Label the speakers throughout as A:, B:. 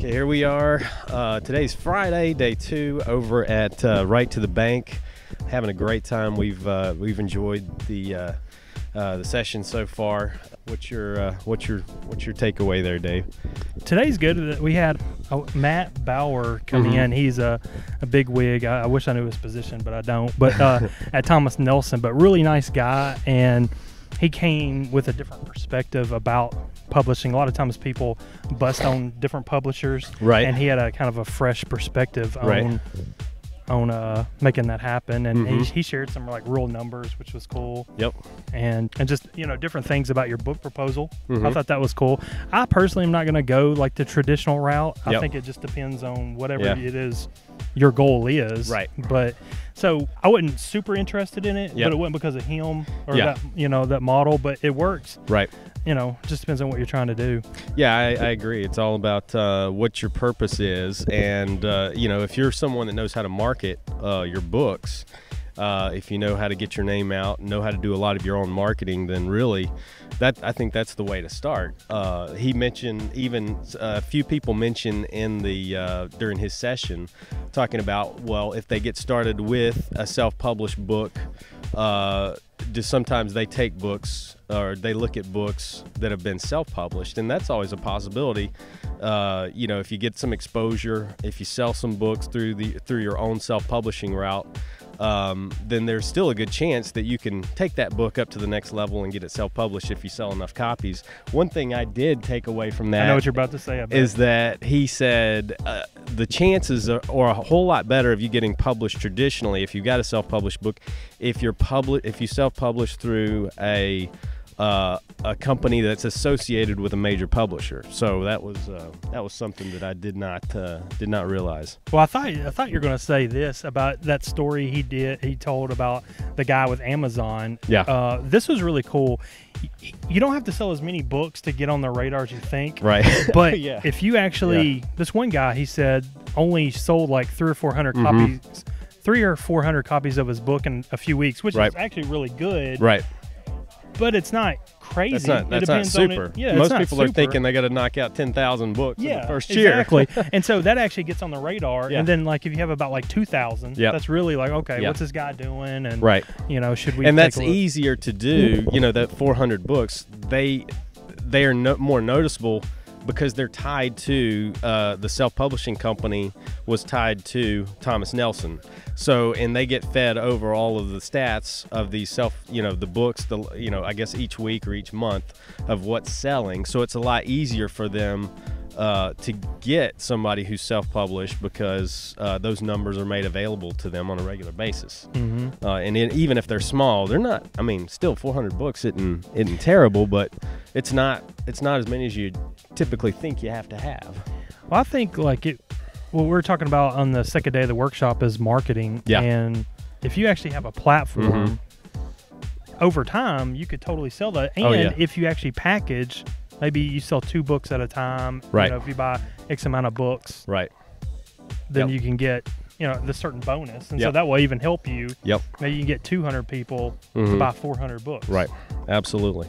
A: Okay, here we are. Today's Friday, day 2, over at Right to the Bank. Having a great time. We've enjoyed the session so far. What's your takeaway there, Dave?
B: Today's good. We had Matt Bauer come in. He's a big wig. I wish I knew his position, but I don't. But at Thomas Nelson, but really nice guy, and he came with a different perspective about publishing. A lot of times people bust on different publishers,
A: right?
B: And he had a kind of a fresh perspective on making that happen, and he shared some like real numbers, which was cool.
A: Yep.
B: And just different things about your book proposal. I thought that was cool. I personally am not going to go like the traditional route. I think it just depends on whatever it is your goal is.
A: Right.
B: But so I wasn't super interested in it, but it wasn't because of him or that that model, but it works.
A: Right.
B: Just depends on what you're trying to do.
A: Yeah, I agree. It's all about what your purpose is, and if you're someone that knows how to market your books, if you know how to get your name out, know how to do a lot of your own marketing, then really, I think that's the way to start. He mentioned, even a few people mentioned in the during his session, talking about, well, if they get started with a self-published book, just sometimes they take books or they look at books that have been self-published, and that's always a possibility. If you get some exposure, if you sell some books through your own self-publishing route, then there's still a good chance that you can take that book up to the next level and get it self-published if you sell enough copies. One thing I did take away from that,
B: I know what you're about to say,
A: is that he said the chances are a whole lot better of you getting published traditionally if you've got a self-published book, if you self-publish through a company that's associated with a major publisher. So that was something that I did not realize.
B: Well, I thought you were going to say this about that story he told about the guy with Amazon.
A: Yeah.
B: This was really cool. You don't have to sell as many books to get on the radar as you think.
A: Right.
B: But if you actually, this one guy, he said, only sold like 300 or 400 copies, 300 or 400 copies of his book in a few weeks, which is actually really good.
A: Right.
B: But it's not crazy.
A: That's not super. Most people are thinking they got to knock out 10,000 books in the first year.
B: Exactly. And so that actually gets on the radar. And then like if you have about like 2,000, that's really like, okay, what's this guy doing? And should we?
A: And that's easier to do. That 400 books, they are more noticeable because they're tied to the self-publishing company was tied to Thomas Nelson. So, and they get fed over all of the stats of these the books, I guess each week or each month of what's selling. So it's a lot easier for them to get somebody who's self-published because those numbers are made available to them on a regular basis. And even if they're small, they're not. I mean, still 400 books isn't terrible, but it's not as many as you typically think you have to have.
B: Well, I think what we're talking about on the second day of the workshop is marketing.
A: Yeah.
B: And if you actually have a platform, over time you could totally sell that. And if you actually package, maybe you sell 2 books at a time.
A: Right.
B: If you buy X amount of books,
A: right,
B: then you can get the certain bonus, and so that will even help you.
A: Yep.
B: Maybe you can get 200 people to buy 400 books.
A: Right. Absolutely.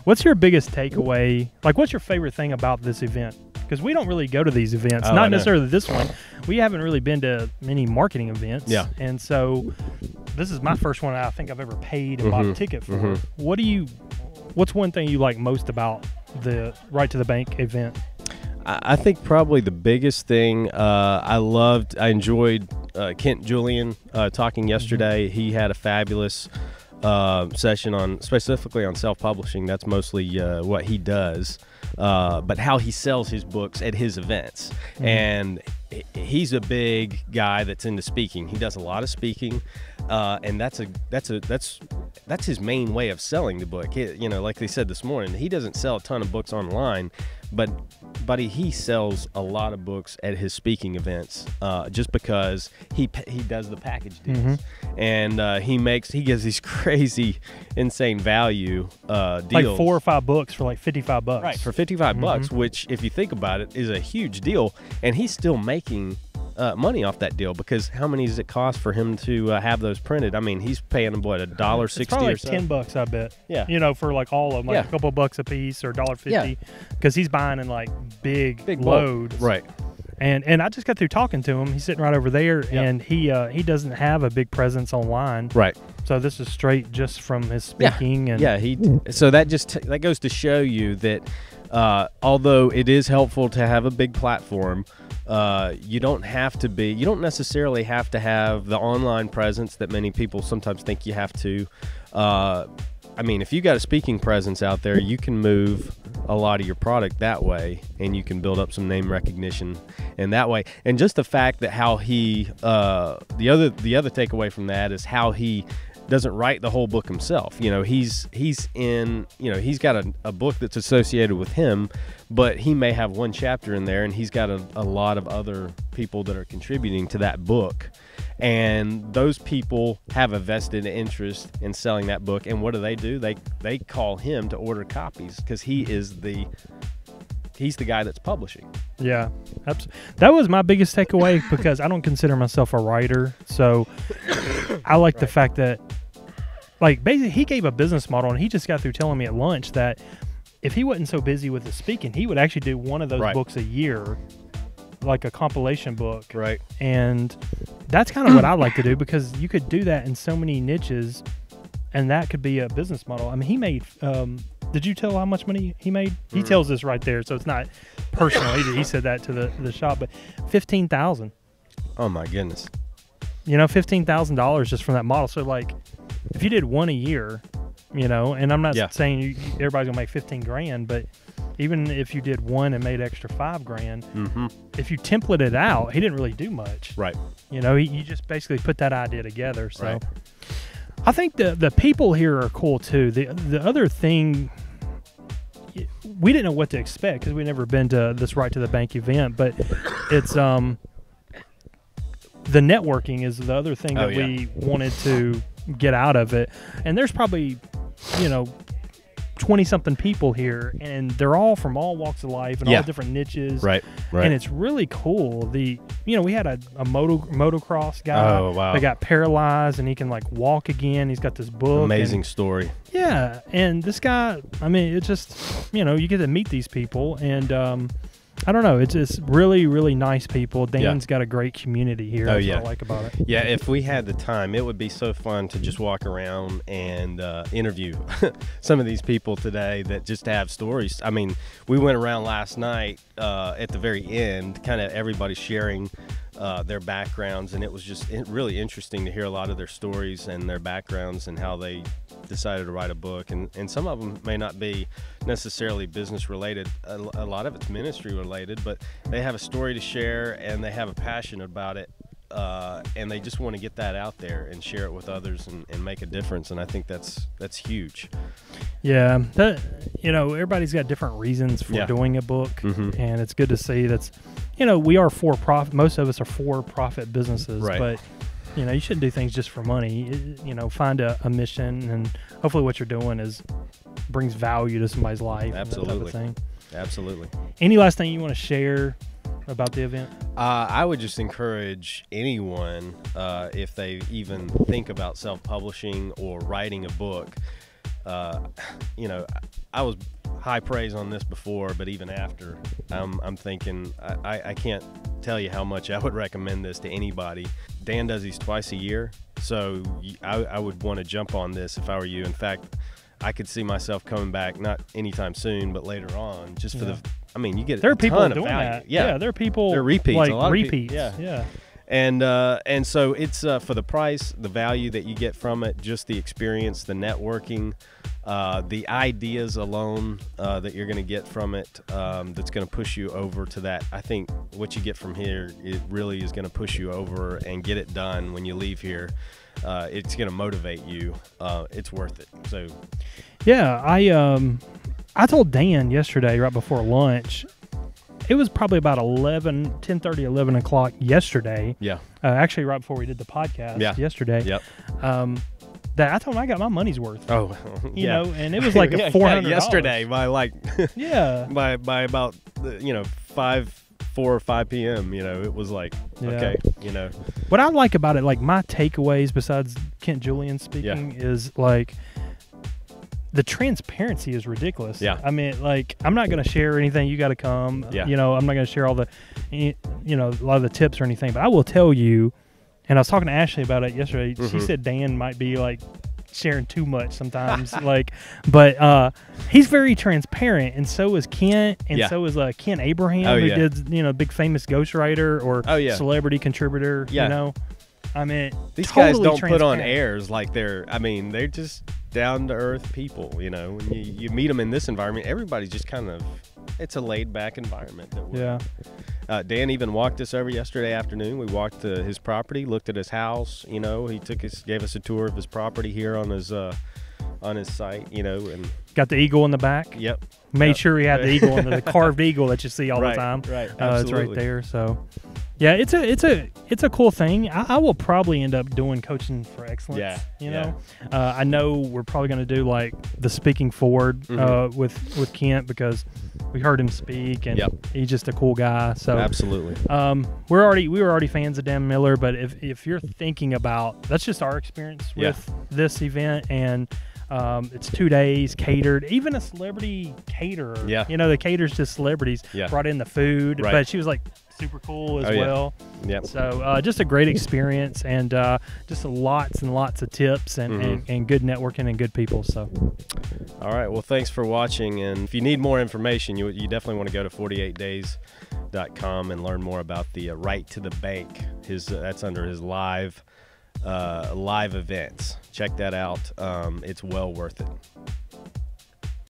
B: What's your biggest takeaway? Like, what's your favorite thing about this event? Because we don't really go to these events. Not necessarily this one. We haven't really been to many marketing events.
A: Yeah.
B: And so this is my first one I think I've ever paid and bought a ticket for. What's one thing you like most about the Right to the Bank event?
A: I think probably the biggest thing I enjoyed Kent Julian talking yesterday. He had a fabulous session specifically on self-publishing. That's mostly what he does, but how he sells his books at his events. And he's a big guy that's into speaking. He does a lot of speaking, and that's his main way of selling the book. Like they said this morning, he doesn't sell a ton of books online, but he sells a lot of books at his speaking events, just because he does the package deals, and he gives these crazy, insane value deals,
B: like 4 or 5 books for like $55.
A: Right, for $55, which if you think about it is a huge deal, and he's still making money off that deal, because how many does it cost for him to have those printed? I mean, he's paying what, $1.60
B: probably
A: or
B: like
A: so?
B: $10, I bet.
A: Yeah.
B: You know, for like all of them, like
A: Yeah.
B: a couple bucks a piece or $1.50,
A: Yeah.
B: because he's buying in like big
A: bulk.
B: loads.
A: Right.
B: And I just got through talking to him. He's sitting right over there,
A: Yeah.
B: and he doesn't have a big presence online.
A: Right.
B: So this is straight just from his speaking. And
A: Yeah. So that that goes to show you that although it is helpful to have a big platform, you don't necessarily have to have the online presence that many people sometimes think you have to. I mean, if you got a speaking presence out there, you can move a lot of your product that way, and you can build up some name recognition and that way. And just the fact that how he, the other takeaway from that is how he doesn't write the whole book himself. You know, he's got a book that's associated with him, but he may have one chapter in there, and he's got a lot of other people that are contributing to that book. And those people have a vested interest in selling that book. And what do? They call him to order copies, because he's the guy that's publishing.
B: Yeah, that was my biggest takeaway, because I don't consider myself a writer. So I like the fact that, like, basically he gave a business model, and he just got through telling me at lunch that if he wasn't so busy with the speaking, he would actually do one of those books a year, like a compilation book.
A: Right.
B: And that's kind of what I like to do, because you could do that in so many niches, and that could be a business model. I mean, he made, did you tell how much money he made? He tells this right there, so it's not personal either. He said that to the shop, but $15,000.
A: Oh my goodness.
B: You know, $15,000 just from that model. So like, if you did one a year, you know, and I'm not saying everybody's gonna make 15 grand, but even if you did one and made extra $5,000, if you template it out, he didn't really do much.
A: Right.
B: You know, you just basically put that idea together. So
A: right.
B: I think the people here are cool too. The other thing, we didn't know what to expect, because we'd never been to this Right to the Bank event, but it's the networking is the other thing that we wanted to get out of it. And there's probably, 20-something people here, and they're all from all walks of life and all different niches.
A: Right.
B: And it's really cool. We had a motocross guy.
A: Oh, wow.
B: that got paralyzed, and he can like walk again. He's got this book.
A: Amazing story.
B: Yeah. And this guy, I mean, it just, you get to meet these people, and I don't know. It's just really, really nice people. Dan's got a great community here. That's what I like about it.
A: Yeah, if we had the time, it would be so fun to just walk around and interview some of these people today that just have stories. I mean, we went around last night at the very end, kind of everybody sharing their backgrounds, and it was just really interesting to hear a lot of their stories and their backgrounds and how they decided to write a book. And some of them may not be necessarily business related. A lot of it's ministry related, but they have a story to share, and they have a passion about it, and they just want to get that out there and share it with others and make a difference. And I think that's huge.
B: Yeah, everybody's got different reasons for doing a book, and it's good to see that's, we are for profit. Most of us are for profit businesses, but you shouldn't do things just for money. Find a mission, and hopefully what you're doing brings value to somebody's life.
A: Absolutely.
B: And that type of thing.
A: Absolutely.
B: Any last thing you want to share about the event? I
A: would just encourage anyone, if they even think about self-publishing or writing a book. I was high praise on this before, but even after, I'm thinking I can't tell you how much I would recommend this to anybody. Dan does these twice a year, so I would want to jump on this if I were you. In fact, I could see myself coming back, not anytime soon, but later on, just for you get
B: there are people
A: ton
B: doing
A: of value.
B: that. Yeah, there are people.
A: They're repeats.
B: Like
A: a lot
B: repeats.
A: Of people.
B: Yeah.
A: And so it's for the price, the value that you get from it, just the experience, the networking, the ideas alone that you're going to get from it, that's going to push you over to that. I think what you get from here, it really is going to push you over and get it done when you leave here. It's going to motivate you. It's worth it. So,
B: yeah, I told Dan yesterday right before lunch. It was probably about 10:30, 11 o'clock yesterday.
A: Yeah.
B: Actually, right before we did the podcast yesterday.
A: Yep.
B: That I told him I got my money's worth.
A: Oh,
B: you know, and it was like $400
A: yesterday by like
B: by
A: by about 5 4 or 5 p.m. You know, it was like, okay, you know.
B: What I like about it, like my takeaways besides Kent Julian speaking, is like the transparency is ridiculous.
A: Yeah.
B: I mean, like, I'm not going to share anything. You got to come.
A: Yeah.
B: You know, I'm not going to share all the, you know, a lot of the tips or anything. But I will tell you, and I was talking to Ashley about it yesterday. She said Dan might be like sharing too much sometimes. Like, but he's very transparent, and so is Kent, and so is Ken Abraham, who did, you know, big famous ghostwriter or celebrity contributor. You know, I mean,
A: these guys don't put on airs like they're. I mean, they're just down to earth people. You know, when you meet them in this environment, everybody's just kind of. It's a laid back environment. That we're Dan even walked us over yesterday afternoon. We walked to his property, looked at his house. You know, he gave us a tour of his property here on his site. You know, and
B: got the eagle in the back.
A: Yep.
B: Made sure he had the eagle, the carved eagle that you see all the time.
A: Right.
B: It's right there. So, yeah, it's a cool thing. I will probably end up doing coaching for excellence.
A: Yeah.
B: You know, I know we're probably going to do like the speaking forward with Kent, because we heard him speak, and he's just a cool guy. So
A: absolutely.
B: We were already fans of Dan Miller, but if you're thinking about, that's just our experience with this event, and it's 2 days catered, even a celebrity caterer. Yeah. You know, the caters to celebrities brought in the food, but she was like super cool as well.
A: Yep.
B: So just a great experience, and just lots and lots of tips and good networking and good people. So.
A: All right. Well, thanks for watching. And if you need more information, you definitely want to go to 48days.com and learn more about the Right to the Bank. That's under his live events. Check that out. It's well worth it.